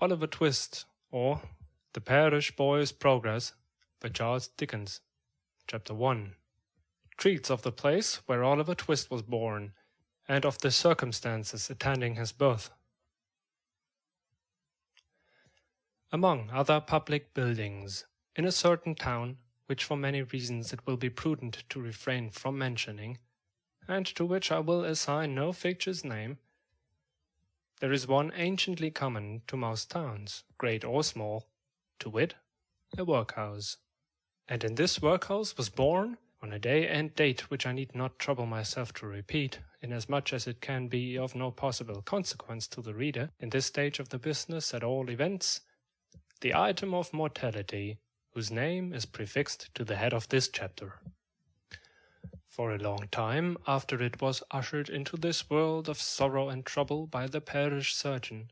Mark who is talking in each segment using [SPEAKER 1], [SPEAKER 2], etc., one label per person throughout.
[SPEAKER 1] Oliver Twist, or The Parish Boy's Progress by Charles Dickens. Chapter 1 treats of the place where Oliver Twist was born, and of the circumstances attending his birth. Among other public buildings, in a certain town, which for many reasons it will be prudent to refrain from mentioning, and to which I will assign no fictitious name, there is one anciently common to most towns, great or small, to wit, a workhouse. And in this workhouse was born, on a day and date which I need not trouble myself to repeat, inasmuch as it can be of no possible consequence to the reader, in this stage of the business at all events, the item of mortality, whose name is prefixed to the head of this chapter. For a long time after it was ushered into this world of sorrow and trouble by the parish surgeon,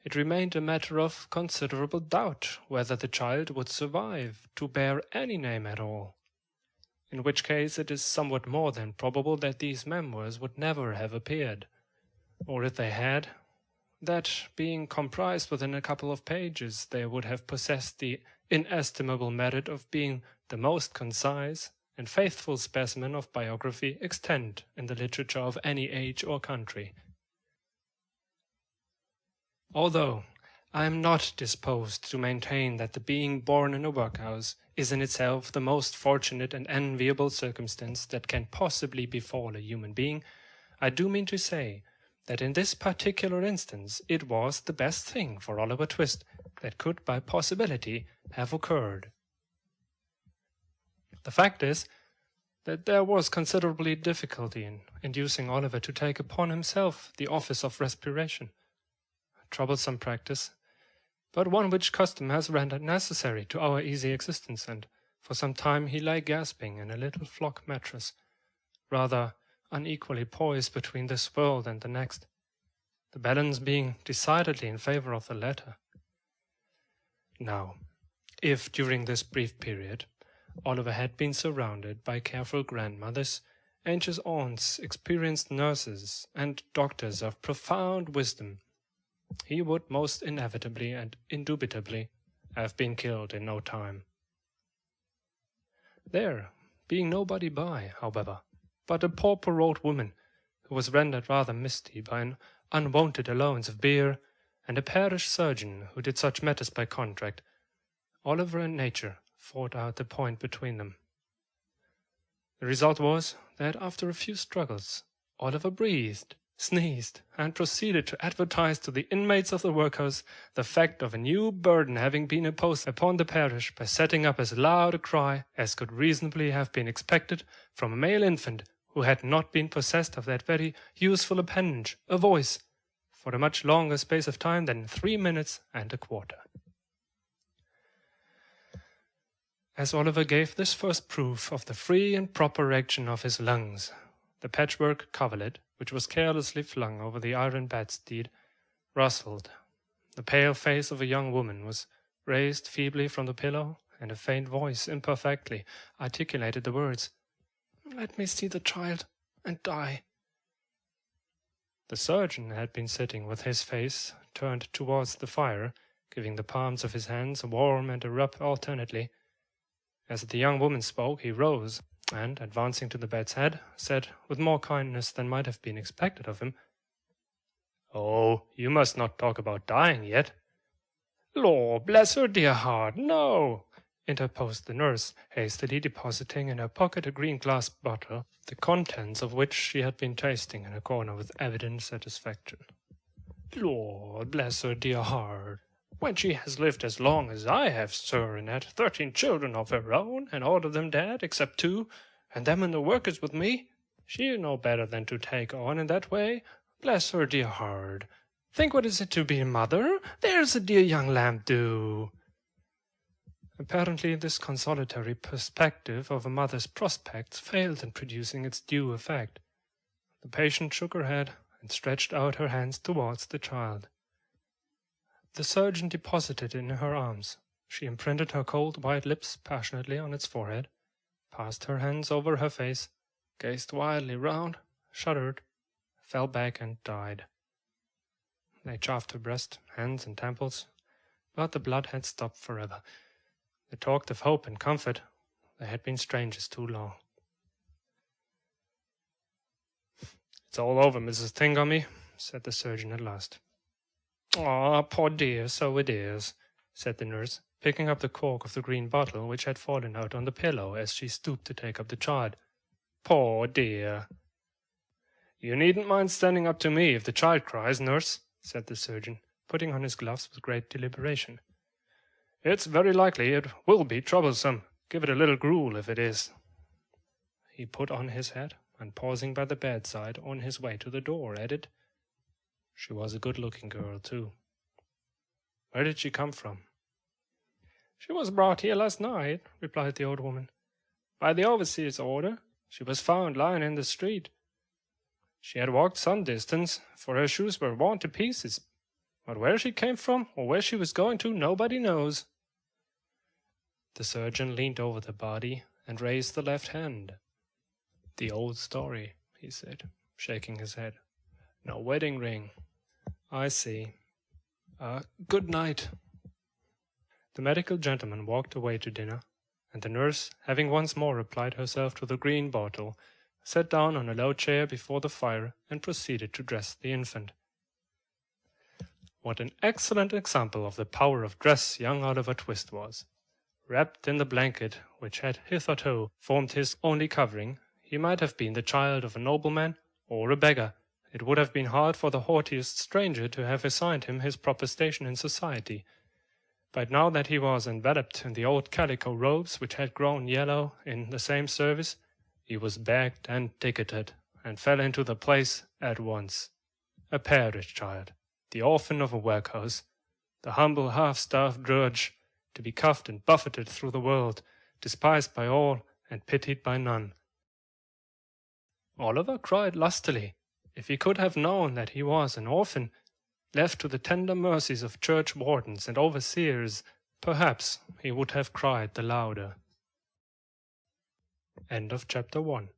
[SPEAKER 1] it remained a matter of considerable doubt whether the child would survive to bear any name at all, in which case it is somewhat more than probable that these memoirs would never have appeared, or if they had, that, being comprised within a couple of pages, they would have possessed the inestimable merit of being the most concise and faithful specimen of biography extant in the literature of any age or country. Although I am not disposed to maintain that the being born in a workhouse is in itself the most fortunate and enviable circumstance that can possibly befall a human being, I do mean to say that in this particular instance it was the best thing for Oliver Twist that could by possibility have occurred. The fact is that there was considerable difficulty in inducing Oliver to take upon himself the office of respiration, a troublesome practice, but one which custom has rendered necessary to our easy existence, and for some time he lay gasping in a little flock mattress, rather unequally poised between this world and the next, the balance being decidedly in favor of the latter. Now, if during this brief period Oliver had been surrounded by careful grandmothers, anxious aunts, experienced nurses, and doctors of profound wisdom, he would most inevitably and indubitably have been killed in no time. There being nobody by, however, but a pauper old woman, who was rendered rather misty by an unwonted allowance of beer, and a parish surgeon who did such matters by contract, Oliver and nature fought out the point between them. The result was that after a few struggles, Oliver breathed, sneezed, and proceeded to advertise to the inmates of the workhouse the fact of a new burden having been imposed upon the parish by setting up as loud a cry as could reasonably have been expected from a male infant who had not been possessed of that very useful appendage, a voice, for a much longer space of time than 3 minutes and a quarter. As Oliver gave this first proof of the free and proper action of his lungs, the patchwork coverlet, which was carelessly flung over the iron bedstead, rustled. The pale face of a young woman was raised feebly from the pillow, and a faint voice imperfectly articulated the words, "Let me see the child and die." The surgeon had been sitting with his face turned towards the fire, giving the palms of his hands a warm and a rub alternately. As the young woman spoke, he rose, and, advancing to the bed's head, said, with more kindness than might have been expected of him, "Oh, you must not talk about dying yet." "Lor, bless her dear heart, no," interposed the nurse, hastily depositing in her pocket a green glass bottle, the contents of which she had been tasting in a corner with evident satisfaction. "Lor, bless her dear heart. When she has lived as long as I have, sir, and had 13 children of her own, and all of them dead, except 2, and them in the workers with me, she'll know better than to take on in that way. Bless her dear heart. Think what is it to be a mother? There's a dear young lamb, do." Apparently this consolatory perspective of a mother's prospects failed in producing its due effect. The patient shook her head and stretched out her hands towards the child. The surgeon deposited it in her arms. She imprinted her cold white lips passionately on its forehead, passed her hands over her face, gazed wildly round, shuddered, fell back and died. They chafed her breast, hands, and temples, but the blood had stopped forever. They talked of hope and comfort. They had been strangers too long. "It's all over, Mrs. Thingummy," said the surgeon at last. "Ah, poor dear, so it is," said the nurse, picking up the cork of the green bottle which had fallen out on the pillow as she stooped to take up the child. "Poor dear." "You needn't mind standing up to me if the child cries, nurse," said the surgeon, putting on his gloves with great deliberation. "It's very likely it will be troublesome. Give it a little gruel if it is." He put on his hat, and pausing by the bedside on his way to the door, added, "She was a good-looking girl, too." "Where did she come from?" "She was brought here last night," replied the old woman. "By the overseer's order. She was found lying in the street. She had walked some distance, for her shoes were worn to pieces. But where she came from, or where she was going to, nobody knows." The surgeon leaned over the body and raised the left hand. "The old story," he said, shaking his head. "No wedding ring." "I see. Good night." The medical gentleman walked away to dinner, and the nurse, having once more applied herself to the green bottle, sat down on a low chair before the fire and proceeded to dress the infant. What an excellent example of the power of dress young Oliver Twist was! Wrapped in the blanket which had hitherto formed his only covering, he might have been the child of a nobleman or a beggar. It would have been hard for the haughtiest stranger to have assigned him his proper station in society. But now that he was enveloped in the old calico robes which had grown yellow in the same service, he was bagged and ticketed, and fell into the place at once. A parish child, the orphan of a workhouse, the humble half-starved drudge, to be cuffed and buffeted through the world, despised by all and pitied by none. Oliver cried lustily. If he could have known that he was an orphan, left to the tender mercies of church wardens and overseers, perhaps he would have cried the louder. End of chapter 1.